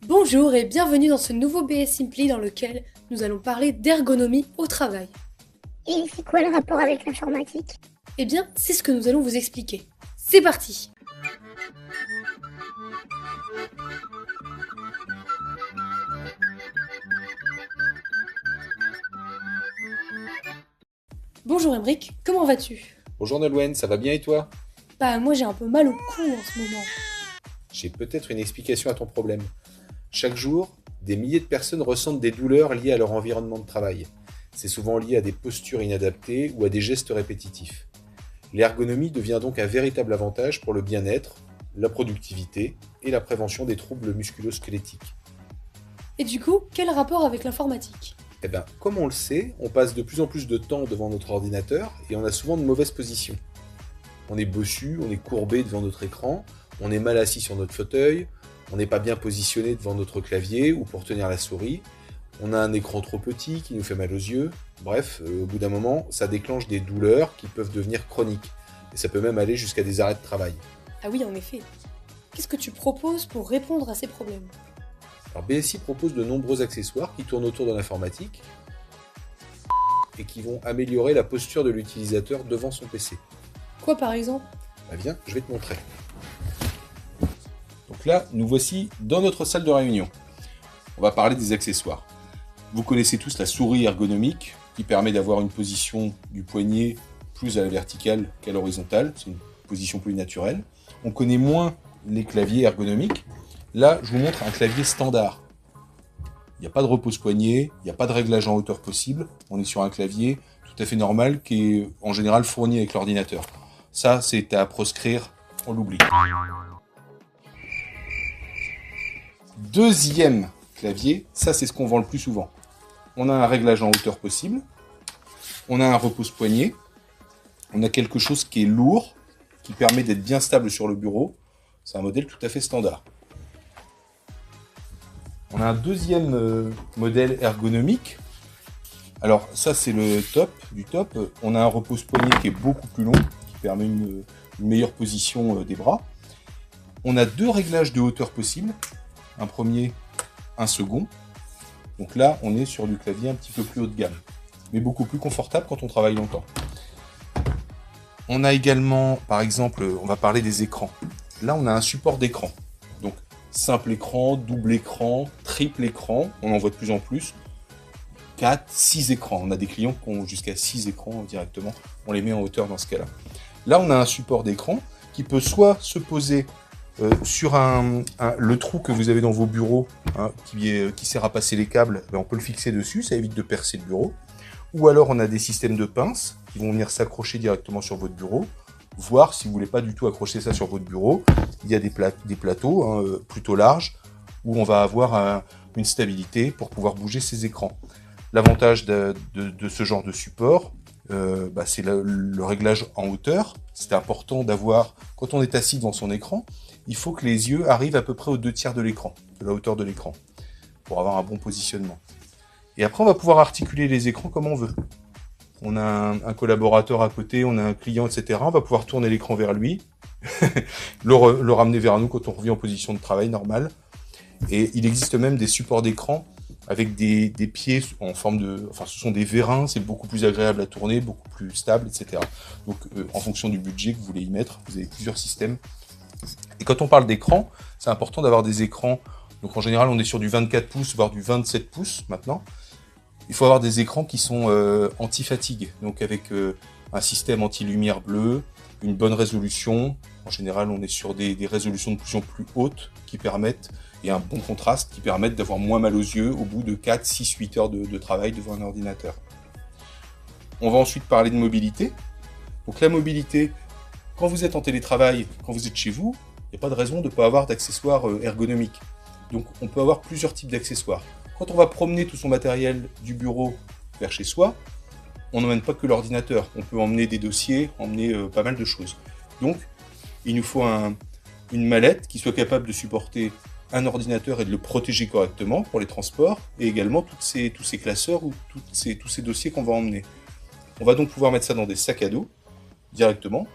Bonjour et bienvenue dans ce nouveau BS Simply dans lequel nous allons parler d'ergonomie au travail. Et c'est quoi le rapport avec l'informatique? Eh bien, c'est ce que nous allons vous expliquer. C'est parti! Bonjour Emric, comment vas-tu? Bonjour Nolwenn, ça va bien et toi? Bah moi j'ai un peu mal au cou en ce moment. J'ai peut-être une explication à ton problème. Chaque jour, des milliers de personnes ressentent des douleurs liées à leur environnement de travail. C'est souvent lié à des postures inadaptées ou à des gestes répétitifs. L'ergonomie devient donc un véritable avantage pour le bien-être, la productivité et la prévention des troubles musculo-squelettiques. Et du coup, quel rapport avec l'informatique? Eh bien, comme on le sait, on passe de plus en plus de temps devant notre ordinateur et on a souvent de mauvaises positions. On est bossu, on est courbé devant notre écran, on est mal assis sur notre fauteuil, on n'est pas bien positionné devant notre clavier ou pour tenir la souris, on a un écran trop petit qui nous fait mal aux yeux. Bref, au bout d'un moment, ça déclenche des douleurs qui peuvent devenir chroniques. Et ça peut même aller jusqu'à des arrêts de travail. Ah oui, en effet. Qu'est-ce que tu proposes pour répondre à ces problèmes? Alors BSI propose de nombreux accessoires qui tournent autour de l'informatique et qui vont améliorer la posture de l'utilisateur devant son PC. Quoi par exemple? Bah viens, je vais te montrer. Donc là, nous voici dans notre salle de réunion. On va parler des accessoires. Vous connaissez tous la souris ergonomique qui permet d'avoir une position du poignet plus à la verticale qu'à l'horizontale. C'est une position plus naturelle. On connaît moins les claviers ergonomiques. Là, je vous montre un clavier standard. Il n'y a pas de repose-poignet, il n'y a pas de réglage en hauteur possible. On est sur un clavier tout à fait normal qui est en général fourni avec l'ordinateur. Ça, c'est à proscrire, on l'oublie. Deuxième clavier, ça c'est ce qu'on vend le plus souvent. On a un réglage en hauteur possible, on a un repose-poignet, on a quelque chose qui est lourd, qui permet d'être bien stable sur le bureau. C'est un modèle tout à fait standard. On a un deuxième modèle ergonomique. Alors ça c'est le top du top. On a un repose-poignet qui est beaucoup plus long, qui permet une meilleure position des bras. On a deux réglages de hauteur possibles. Un premier, un second. Donc là, on est sur du clavier un petit peu plus haut de gamme, mais beaucoup plus confortable quand on travaille longtemps. On a également, par exemple, on va parler des écrans. Là, on a un support d'écran. Donc, simple écran, double écran, triple écran. On en voit de plus en plus. 4, 6 écrans. On a des clients qui ont jusqu'à 6 écrans directement. On les met en hauteur dans ce cas-là. Là, on a un support d'écran qui peut soit se poser sur le trou que vous avez dans vos bureaux, hein, qui sert à passer les câbles, on peut le fixer dessus, ça évite de percer le bureau. Ou alors on a des systèmes de pinces qui vont venir s'accrocher directement sur votre bureau. Voire, si vous voulez pas du tout accrocher ça sur votre bureau, il y a des plateaux plutôt larges où on va avoir une stabilité pour pouvoir bouger ces écrans. L'avantage de ce genre de support, c'est le réglage en hauteur. C'est important d'avoir, quand on est assis devant son écran, il faut que les yeux arrivent à peu près aux 2/3 de l'écran, de la hauteur de l'écran, pour avoir un bon positionnement. Et après, on va pouvoir articuler les écrans comme on veut. On a un collaborateur à côté, on a un client, etc. On va pouvoir tourner l'écran vers lui, le ramener vers nous quand on revient en position de travail normale. Et il existe même des supports d'écran avec des pieds en forme de... Enfin, ce sont des vérins, c'est beaucoup plus agréable à tourner, beaucoup plus stable, etc. Donc, en fonction du budget que vous voulez y mettre, vous avez plusieurs systèmes. Et quand on parle d'écran, c'est important d'avoir des écrans. Donc en général, on est sur du 24 pouces, voire du 27 pouces maintenant. Il faut avoir des écrans qui sont anti-fatigue, donc avec un système anti-lumière bleue, une bonne résolution. En général, on est sur des résolutions de plus en plus hautes qui permettent, et un bon contraste, qui permettent d'avoir moins mal aux yeux au bout de 4, 6, 8 heures de travail devant un ordinateur. On va ensuite parler de mobilité. Donc la mobilité, quand vous êtes en télétravail, quand vous êtes chez vous, il n'y a pas de raison de ne pas avoir d'accessoires ergonomiques. Donc on peut avoir plusieurs types d'accessoires. Quand on va promener tout son matériel du bureau vers chez soi, on n'emmène pas que l'ordinateur. On peut emmener des dossiers, emmener pas mal de choses. Donc il nous faut une mallette qui soit capable de supporter un ordinateur et de le protéger correctement pour les transports, et également tous ces classeurs ou tous ces dossiers qu'on va emmener. On va donc pouvoir mettre ça dans des sacs à dos directement.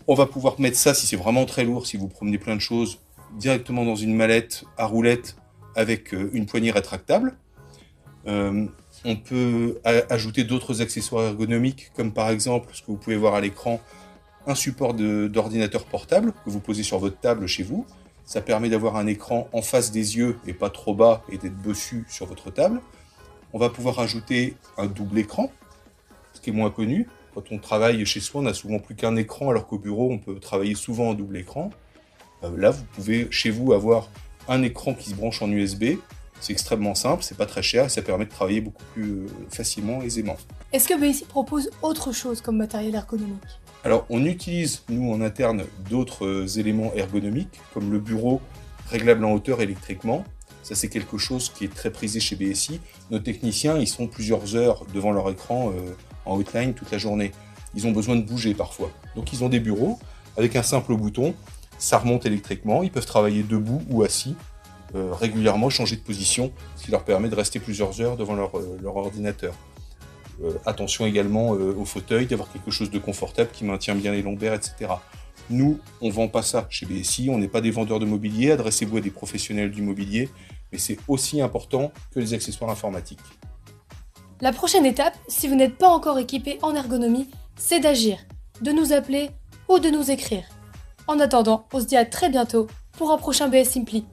On va pouvoir mettre ça, si c'est vraiment très lourd, si vous promenez plein de choses, directement dans une mallette à roulettes avec une poignée rétractable. On peut ajouter d'autres accessoires ergonomiques, comme par exemple, ce que vous pouvez voir à l'écran, un support d'ordinateur portable que vous posez sur votre table chez vous. Ça permet d'avoir un écran en face des yeux et pas trop bas et d'être bossu sur votre table. On va pouvoir ajouter un double écran, ce qui est moins connu. Quand on travaille chez soi, on n'a souvent plus qu'un écran, alors qu'au bureau, on peut travailler souvent en double écran. Là, vous pouvez chez vous avoir un écran qui se branche en USB. C'est extrêmement simple, c'est pas très cher et ça permet de travailler beaucoup plus facilement, aisément. Est-ce que BSI propose autre chose comme matériel ergonomique? Alors, on utilise, nous, en interne, d'autres éléments ergonomiques, comme le bureau réglable en hauteur électriquement. Ça, c'est quelque chose qui est très prisé chez BSI. Nos techniciens, ils sont plusieurs heures devant leur écran en hotline toute la journée. Ils ont besoin de bouger parfois. Donc, ils ont des bureaux avec un simple bouton. Ça remonte électriquement. Ils peuvent travailler debout ou assis, régulièrement changer de position, ce qui leur permet de rester plusieurs heures devant leur ordinateur. Attention également au fauteuil, d'avoir quelque chose de confortable qui maintient bien les lombaires, etc. Nous, on ne vend pas ça chez BSI, on n'est pas des vendeurs de mobilier, adressez-vous à des professionnels du mobilier, mais c'est aussi important que les accessoires informatiques. La prochaine étape, si vous n'êtes pas encore équipé en ergonomie, c'est d'agir, de nous appeler ou de nous écrire. En attendant, on se dit à très bientôt pour un prochain BS Simply.